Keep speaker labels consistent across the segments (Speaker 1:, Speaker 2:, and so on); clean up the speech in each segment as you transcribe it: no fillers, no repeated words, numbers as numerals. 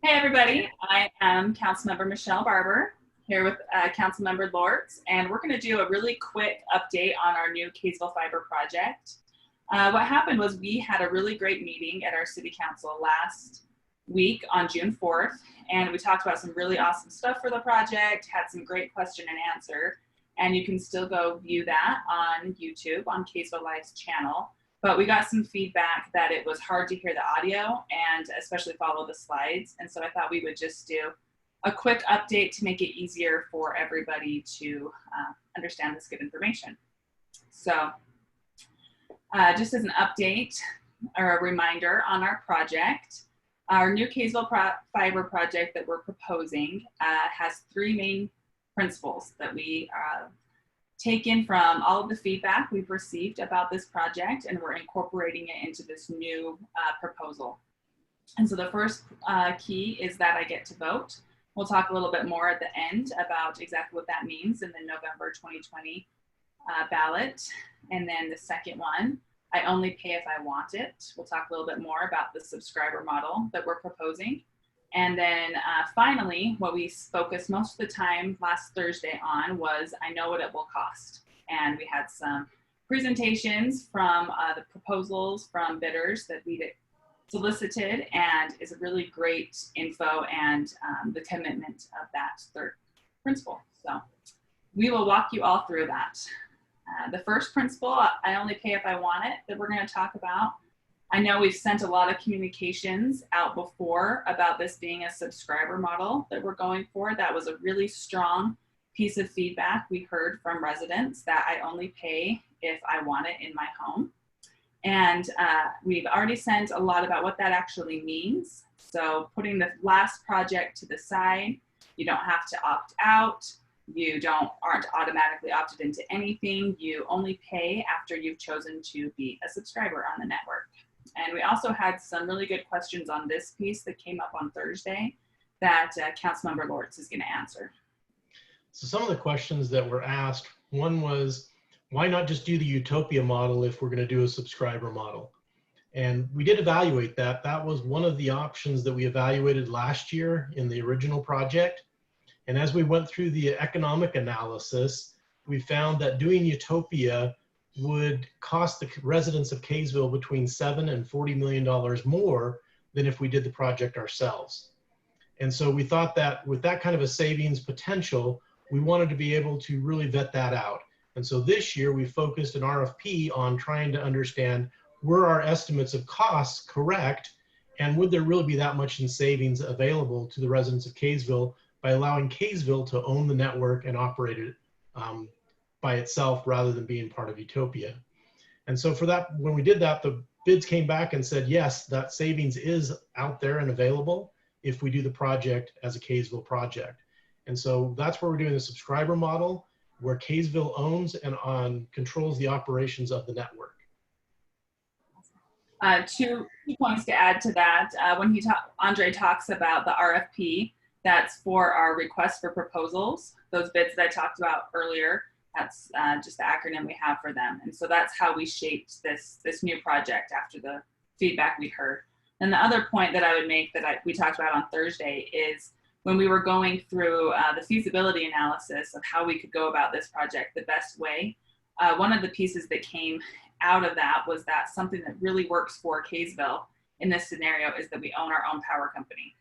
Speaker 1: Hey everybody, I am Councilmember Michelle Barber here with Councilmember Lortz, and we're going to do a really quick update on our new Kaysville Fiber project. What happened was we had a really great meeting at our City Council last week on June 4th, and we talked about some really awesome stuff for the project, had some great question and answer, and you can still go view that on YouTube on Kaysville Live's channel. But we got some feedback that it was hard to hear the audio and especially follow the slides. And so I thought we would just do a quick update to make it easier for everybody to understand this good information. So just as an update or a reminder on our project, our new Kaysville Fiber project that we're proposing has three main principles that we taken from all of the feedback we've received about this project, and we're incorporating it into this new proposal. And so the first key is that I get to vote. We'll talk a little bit more at the end about exactly what that means in the November 2020 ballot. And then the second one, I only pay if I want it. We'll talk a little bit more about the subscriber model that we're proposing. And then finally, what we focused most of the time last Thursday on was I know what it will cost. And we had some presentations from the proposals from bidders that we solicited, and is a really great info and the commitment of that third principle. So we will walk you all through that. The first principle, I only pay if I want it, that we're going to talk about. I know we've sent a lot of communications out before about this being a subscriber model that we're going for. That was a really strong piece of feedback we heard from residents, that I only pay if I want it in my home. And we've already sent a lot about what that actually means. So putting the last project to the side, you don't have to opt out. You aren't automatically opted into anything. You only pay after you've chosen to be a subscriber on the network. And we also had some really good questions on this piece that came up on Thursday that Councilmember Lortz is going to answer.
Speaker 2: So some of the questions that were asked, one was, why not just do the Utopia model if we're going to do a subscriber model? And we did evaluate that. That was one of the options that we evaluated last year in the original project. And as we went through the economic analysis, we found that doing Utopia would cost the residents of Kaysville between $7 and $40 million more than if we did the project ourselves. And so we thought that with that kind of a savings potential, we wanted to be able to really vet that out. And so this year we focused an RFP on trying to understand, were our estimates of costs correct? And would there really be that much in savings available to the residents of Kaysville by allowing Kaysville to own the network and operate it by itself rather than being part of Utopia. And so for that, when we did that, the bids came back and said, yes, that savings is out there and available if we do the project as a Kaysville project. And so that's where we're doing the subscriber model, where Kaysville owns and controls the operations of the network.
Speaker 1: Two points to add to that. When Andre talks about the RFP, that's for our request for proposals, those bids that I talked about earlier. That's just the acronym we have for them. And so that's how we shaped this new project after the feedback we heard. And the other point that I would make that we talked about on Thursday is when we were going through the feasibility analysis of how we could go about this project the best way, one of the pieces that came out of that was that something that really works for Kaysville in this scenario is that we own our own power company.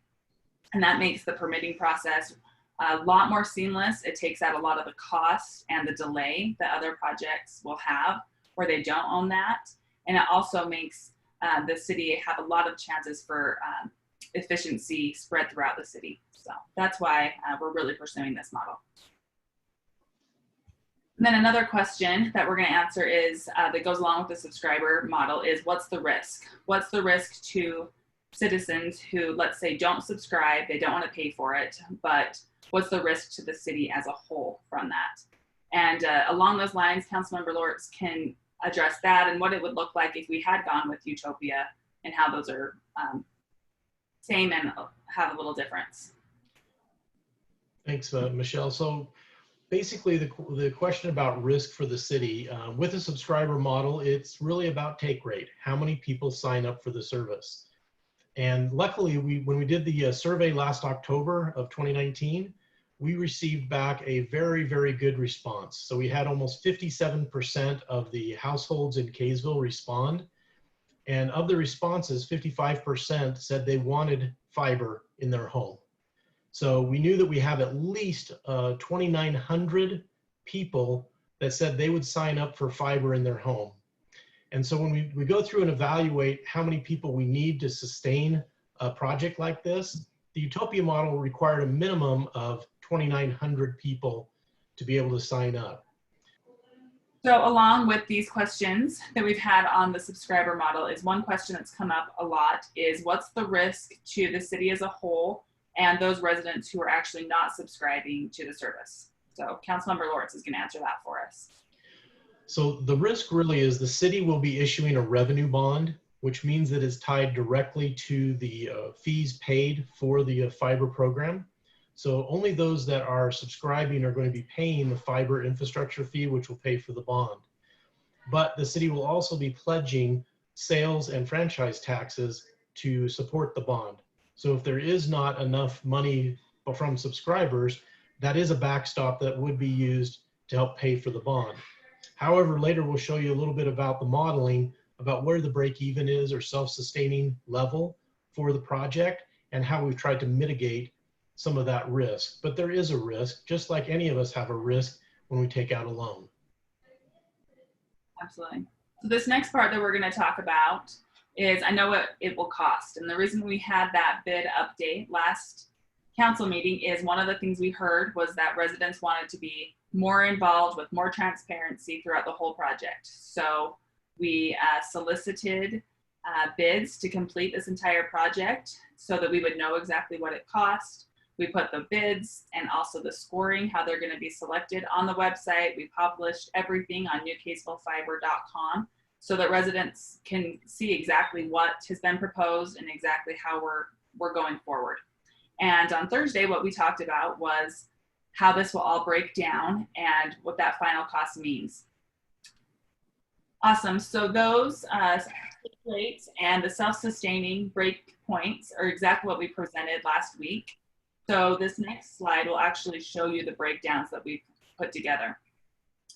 Speaker 1: And that makes the permitting process a lot more seamless. It takes out a lot of the cost and the delay that other projects will have where they don't own that. And it also makes the city have a lot of chances for efficiency spread throughout the city. So that's why we're really pursuing this model. And then another question that we're going to answer is that goes along with the subscriber model is, what's the risk? What's the risk to citizens who, let's say, don't subscribe, they don't want to pay for it, but what's the risk to the city as a whole from that? And along those lines, Councilmember Lortz can address that and what it would look like if we had gone with Utopia and how those are same and have a little difference.
Speaker 2: Thanks, Michelle. So basically the question about risk for the city, with a subscriber model, it's really about take rate. How many people sign up for the service? And luckily, when we did the survey last October of 2019, we received back a very, very good response. So we had almost 57% of the households in Kaysville respond. And of the responses, 55% said they wanted fiber in their home. So we knew that we have at least 2,900 people that said they would sign up for fiber in their home. And so when we go through and evaluate how many people we need to sustain a project like this, the Utopia model required a minimum of 2,900 people to be able to sign up.
Speaker 1: So along with these questions that we've had on the subscriber model is one question that's come up a lot is what's the risk to the city as a whole and those residents who are actually not subscribing to the service? So Councilmember Lawrence is going to answer that for us.
Speaker 2: So the risk really is the city will be issuing a revenue bond, which means that it's tied directly to the fees paid for the fiber program. So only those that are subscribing are going to be paying the fiber infrastructure fee, which will pay for the bond. But the city will also be pledging sales and franchise taxes to support the bond. So if there is not enough money from subscribers, that is a backstop that would be used to help pay for the bond. However, later we'll show you a little bit about the modeling, about where the break even is or self-sustaining level for the project and how we've tried to mitigate some of that risk. But there is a risk, just like any of us have a risk when we take out a loan.
Speaker 1: Absolutely. So this next part that we're going to talk about is I know what it will cost. And the reason we had that bid update last council meeting is one of the things we heard was that residents wanted to be more involved with more transparency throughout the whole project. So we solicited bids to complete this entire project so that we would know exactly what it cost. We put the bids and also the scoring, how they're going to be selected on the website. We published everything on newkaysvillefiber.com so that residents can see exactly what has been proposed and exactly how we're going forward. And on Thursday, what we talked about was how this will all break down and what that final cost means. Awesome. So those rates and the self-sustaining break points are exactly what we presented last week. So this next slide will actually show you the breakdowns that we've put together.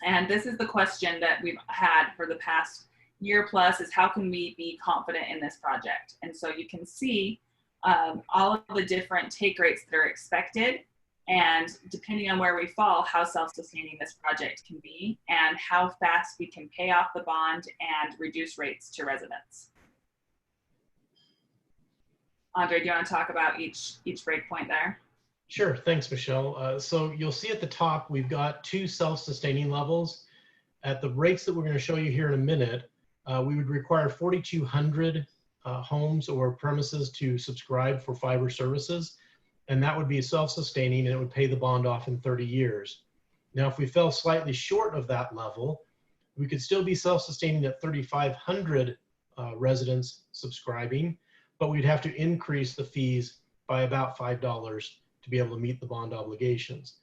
Speaker 1: And this is the question that we've had for the past year plus is how can we be confident in this project? And so you can see all of the different take rates that are expected and depending on where we fall, how self-sustaining this project can be and how fast we can pay off the bond and reduce rates to residents. Andre, do you want to talk about each breakpoint there?
Speaker 2: Sure, thanks, Michelle. So you'll see at the top, we've got two self-sustaining levels. At the rates that we're going to show you here in a minute, we would require 4,200 homes or premises to subscribe for fiber services. And that would be self-sustaining and it would pay the bond off in 30 years. Now, if we fell slightly short of that level, we could still be self-sustaining at 3,500 residents subscribing, but we'd have to increase the fees by about $5 to be able to meet the bond obligations.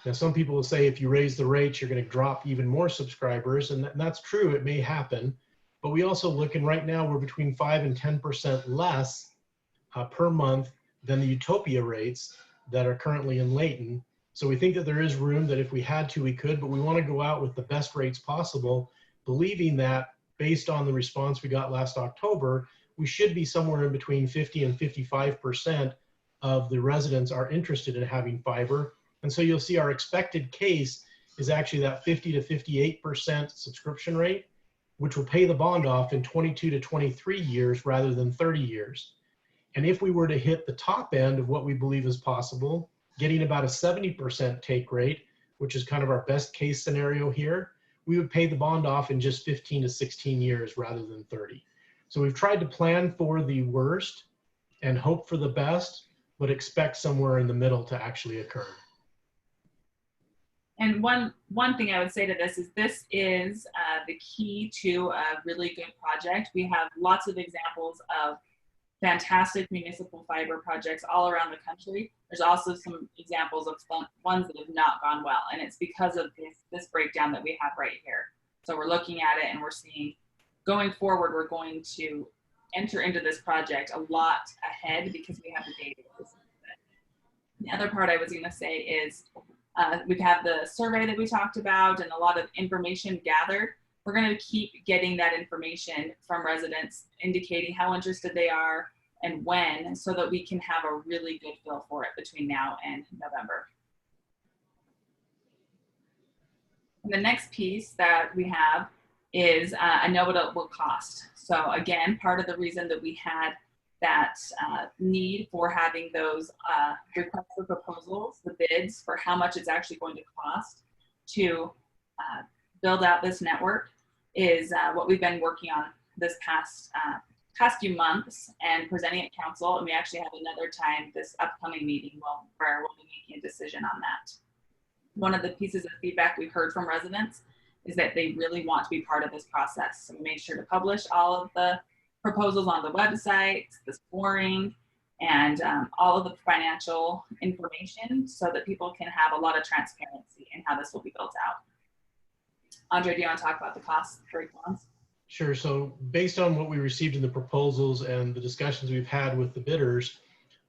Speaker 2: Now, some people will say if you raise the rates, you're going to drop even more subscribers, and that's true, it may happen. But we also look, and right now we're between 5 and 10% less per month than the Utopia rates that are currently in Layton. So we think that there is room that if we had to, we could, but we want to go out with the best rates possible, believing that based on the response we got last October, we should be somewhere in between 50 and 55% of the residents are interested in having fiber. And so you'll see our expected case is actually that 50 to 58% subscription rate, which will pay the bond off in 22 to 23 years rather than 30 years. And if we were to hit the top end of what we believe is possible, getting about a 70% take rate, which is kind of our best case scenario here, we would pay the bond off in just 15 to 16 years rather than 30. So we've tried to plan for the worst and hope for the best, but expect somewhere in the middle to actually occur.
Speaker 1: And one thing I would say to this is the key to a really good project. We have lots of examples of fantastic municipal fiber projects all around the country. There's also some examples of ones that have not gone well, and it's because of this breakdown that we have right here. So we're looking at it and we're seeing, going forward, we're going to enter into this project a lot ahead because we have the data. The other part I was going to say is we have the survey that we talked about and a lot of information gathered. We're going to keep getting that information from residents indicating how interested they are and when, so that we can have a really good feel for it between now and November. And the next piece that we have is I know what it will cost. So again, part of the reason that we had that need for having those requests for proposals, the bids for how much it's actually going to cost to build out this network is what we've been working on this past few months and presenting at council. And we actually have another time this upcoming meeting where we'll be making a decision on that. One of the pieces of feedback we've heard from residents is that they really want to be part of this process. So we made sure to publish all of the proposals on the website, the scoring, and all of the financial information so that people can have a lot of transparency in how this will be built out. Andre, do you want to talk about the cost breakdowns?
Speaker 2: Sure. So based on what we received in the proposals and the discussions we've had with the bidders,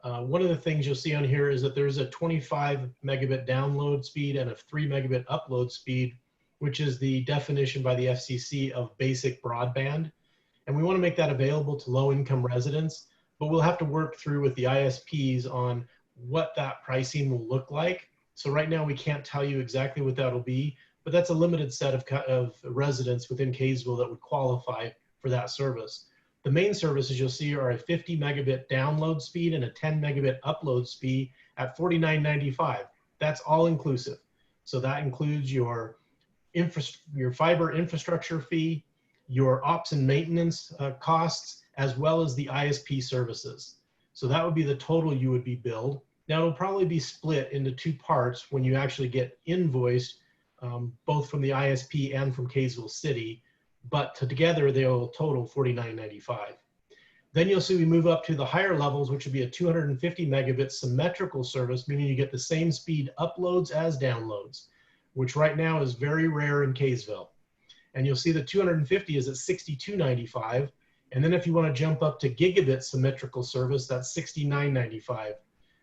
Speaker 2: one of the things you'll see on here is that there's a 25 megabit download speed and a 3 megabit upload speed, which is the definition by the FCC of basic broadband. And we want to make that available to low-income residents, but we'll have to work through with the ISPs on what that pricing will look like. So right now we can't tell you exactly what that'll be, but that's a limited set of residents within Kaysville that would qualify for that service. The main services you'll see are a 50 megabit download speed and a 10 megabit upload speed at $49.95. That's all inclusive. So that includes your fiber infrastructure fee, your ops and maintenance costs, as well as the ISP services. So that would be the total you would be billed. Now it'll probably be split into two parts when you actually get invoiced, both from the ISP and from Kaysville City, but together they'll total $49.95. Then you'll see we move up to the higher levels, which would be a 250 megabit symmetrical service, meaning you get the same speed uploads as downloads, which right now is very rare in Kaysville. And you'll see the 250 is at $62.95. And then if you want to jump up to gigabit symmetrical service, that's $69.95.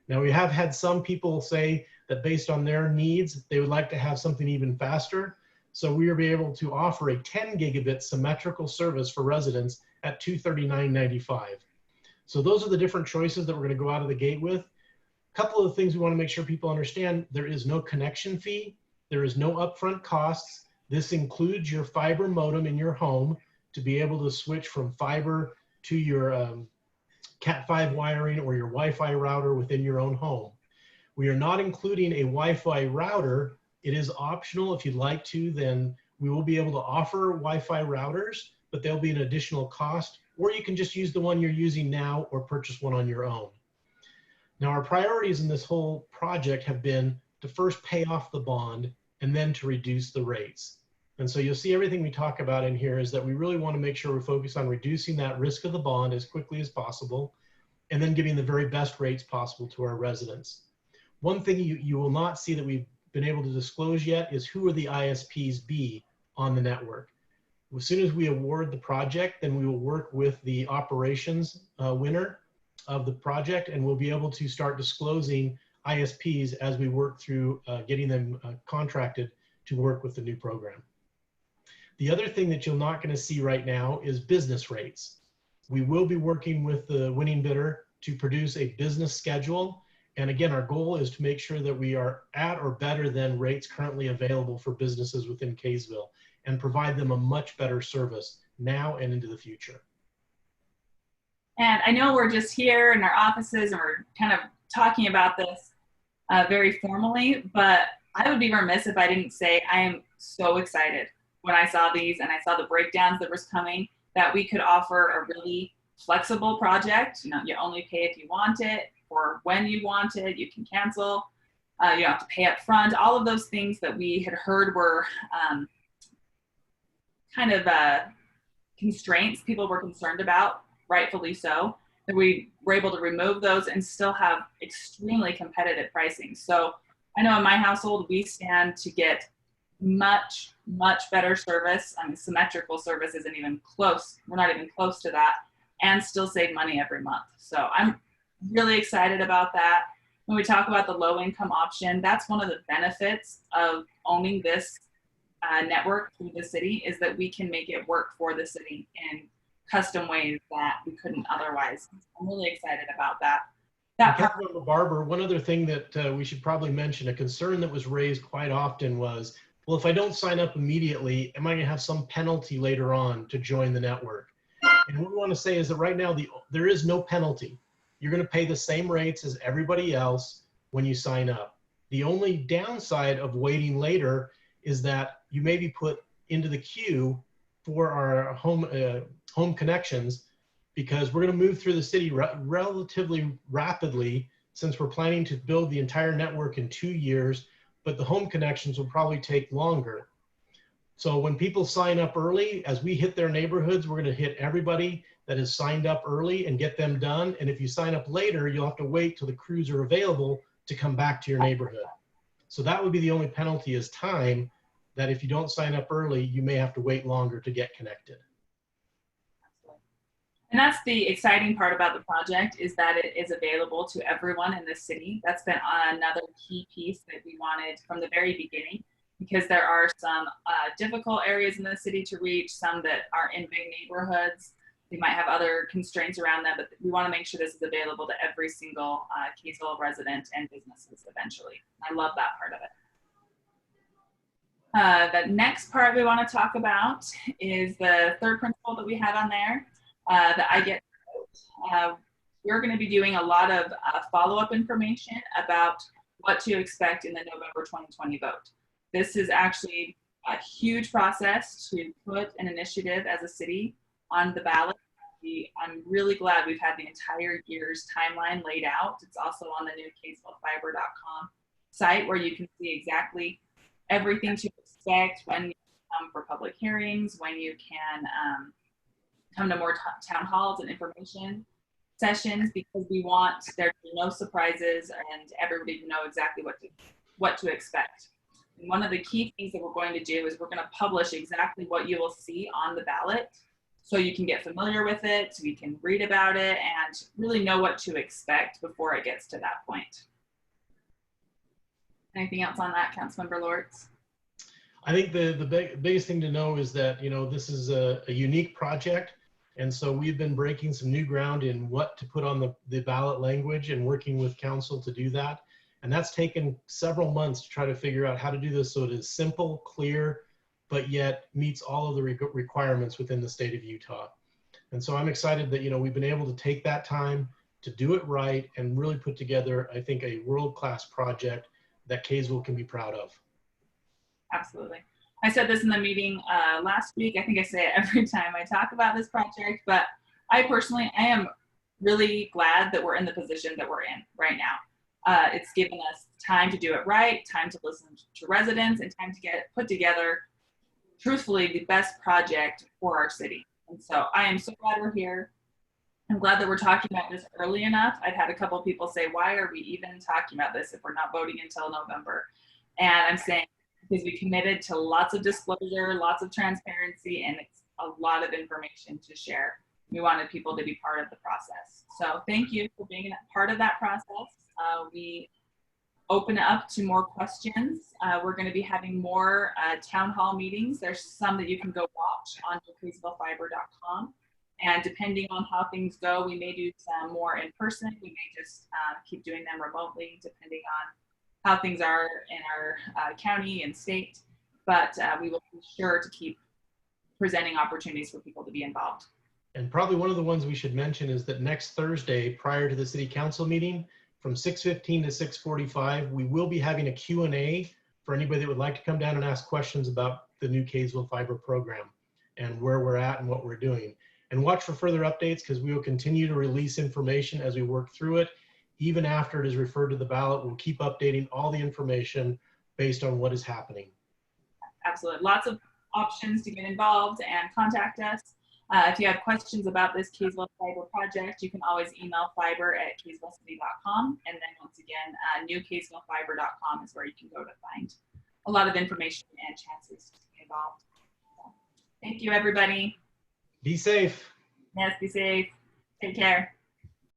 Speaker 2: Now we have had some people say that based on their needs, they would like to have something even faster. So we will be able to offer a 10 gigabit symmetrical service for residents at $239.95. So those are the different choices that we're going to go out of the gate with. A couple of things we want to make sure people understand: there is no connection fee. There is no upfront costs. This includes your fiber modem in your home to be able to switch from fiber to your Cat5 wiring or your Wi-Fi router within your own home. We are not including a Wi-Fi router. It is optional. If you'd like to, then we will be able to offer Wi-Fi routers, but there'll be an additional cost, or you can just use the one you're using now or purchase one on your own. Now, our priorities in this whole project have been to first pay off the bond and then to reduce the rates. And so you'll see everything we talk about in here is that we really want to make sure we focus on reducing that risk of the bond as quickly as possible, and then giving the very best rates possible to our residents. One thing you will not see that we've been able to disclose yet is who are the ISPs be on the network. As soon as we award the project, then we will work with the operations winner of the project, and we'll be able to start disclosing ISPs as we work through getting them contracted to work with the new program. The other thing that you're not going to see right now is business rates. We will be working with the winning bidder to produce a business schedule. And again, our goal is to make sure that we are at or better than rates currently available for businesses within Kaysville and provide them a much better service now and into the future.
Speaker 1: And I know we're just here in our offices and we're kind of talking about this very formally, but I would be remiss if I didn't say I am so excited when I saw these and I saw the breakdowns that was coming, that we could offer a really flexible project. You know, you only pay if you want it, or when you want it, you can cancel. You don't have to pay up front. All of those things that we had heard were kind of constraints people were concerned about, rightfully so, that we were able to remove those and still have extremely competitive pricing. So I know in my household, we stand to get much, much better service. I mean, symmetrical service isn't even close. We're not even close to that and still save money every month. So I'm really excited about that. When we talk about the low income option, that's one of the benefits of owning this network through the city, is that we can make it work for the city in custom ways that we couldn't otherwise. I'm really excited about that.
Speaker 2: Councilmember Barber, one other thing that we should probably mention, a concern that was raised quite often was, well, if I don't sign up immediately, am I going to have some penalty later on to join the network? And what we want to say is that right now, there is no penalty. You're going to pay the same rates as everybody else when you sign up. The only downside of waiting later is that you may be put into the queue for our home connections, because we're going to move through the city relatively rapidly, since we're planning to build the entire network in 2 years, but the home connections will probably take longer. So when people sign up early, as we hit their neighborhoods, we're going to hit everybody that has signed up early and get them done. And if you sign up later, you'll have to wait till the crews are available to come back to your neighborhood. So that would be the only penalty, is time, that if you don't sign up early, you may have to wait longer to get connected.
Speaker 1: And that's the exciting part about the project, is that it is available to everyone in the city. That's been another key piece that we wanted from the very beginning, because there are some difficult areas in the city to reach, some that are in big neighborhoods. They might have other constraints around them, but we want to make sure this is available to every single Kaysville resident and businesses eventually. I love that part of it. The next part we want to talk about is the third principle that we had on there, that I get to vote. We're going to be doing a lot of follow-up information about what to expect in the November 2020 vote. This is actually a huge process to put an initiative as a city on the ballot. I'm really glad we've had the entire year's timeline laid out. It's also on the new KaysvilleFiber.com site, where you can see exactly everything to expect, when you come for public hearings, when you can come to more town halls and information sessions, because we want there to be no surprises and everybody to know exactly what to expect. And one of the key things that we're going to do is we're going to publish exactly what you will see on the ballot, so you can get familiar with it, so you can read about it and really know what to expect before it gets to that point. Anything else on that, Councilmember Lortz?
Speaker 2: I think the biggest thing to know is that, this is a unique project. And so we've been breaking some new ground in what to put on the ballot language, and working with council to do that. And that's taken several months to try to figure out how to do this so it is simple, clear, but yet meets all of the requirements within the state of Utah. And so I'm excited that, we've been able to take that time to do it right and really put together, I think, a world-class project that Kaysville can be proud of.
Speaker 1: Absolutely. I said this in the meeting last week. I think I say it every time I talk about this project, but I am really glad that we're in the position that we're in right now. It's given us time to do it right, time to listen to residents, and time to get put together, truthfully, the best project for our city. And so I am so glad we're here. I'm glad that we're talking about this early enough. I've had a couple of people say, why are we even talking about this if we're not voting until November? And I'm saying, because we committed to lots of disclosure, lots of transparency, and it's a lot of information to share. We wanted people to be part of the process. So thank you for being a part of that process. We open it up to more questions. We're going to be having more town hall meetings. There's some that you can go watch on KaysvilleFiber.com. And depending on how things go, we may do some more in person. We may just keep doing them remotely, depending on how things are in our county and state. But we will be sure to keep presenting opportunities for people to be involved.
Speaker 2: And probably one of the ones we should mention is that next Thursday, prior to the city council meeting, from 6:15 to 6:45, we will be having a Q&A for anybody that would like to come down and ask questions about the new Kaysville Fiber program and where we're at and what we're doing. And watch for further updates, because we will continue to release information as we work through it. Even after it is referred to the ballot, we'll keep updating all the information based on what is happening.
Speaker 1: Absolutely. Lots of options to get involved and contact us. If you have questions about this Kaysville Fiber project, you can always email fiber@kaysvillecity.com. And then once again, newkaysvillefiber.com is where you can go to find a lot of information and chances to get involved. So, thank you, everybody.
Speaker 2: Be safe.
Speaker 1: Yes, be safe. Take care.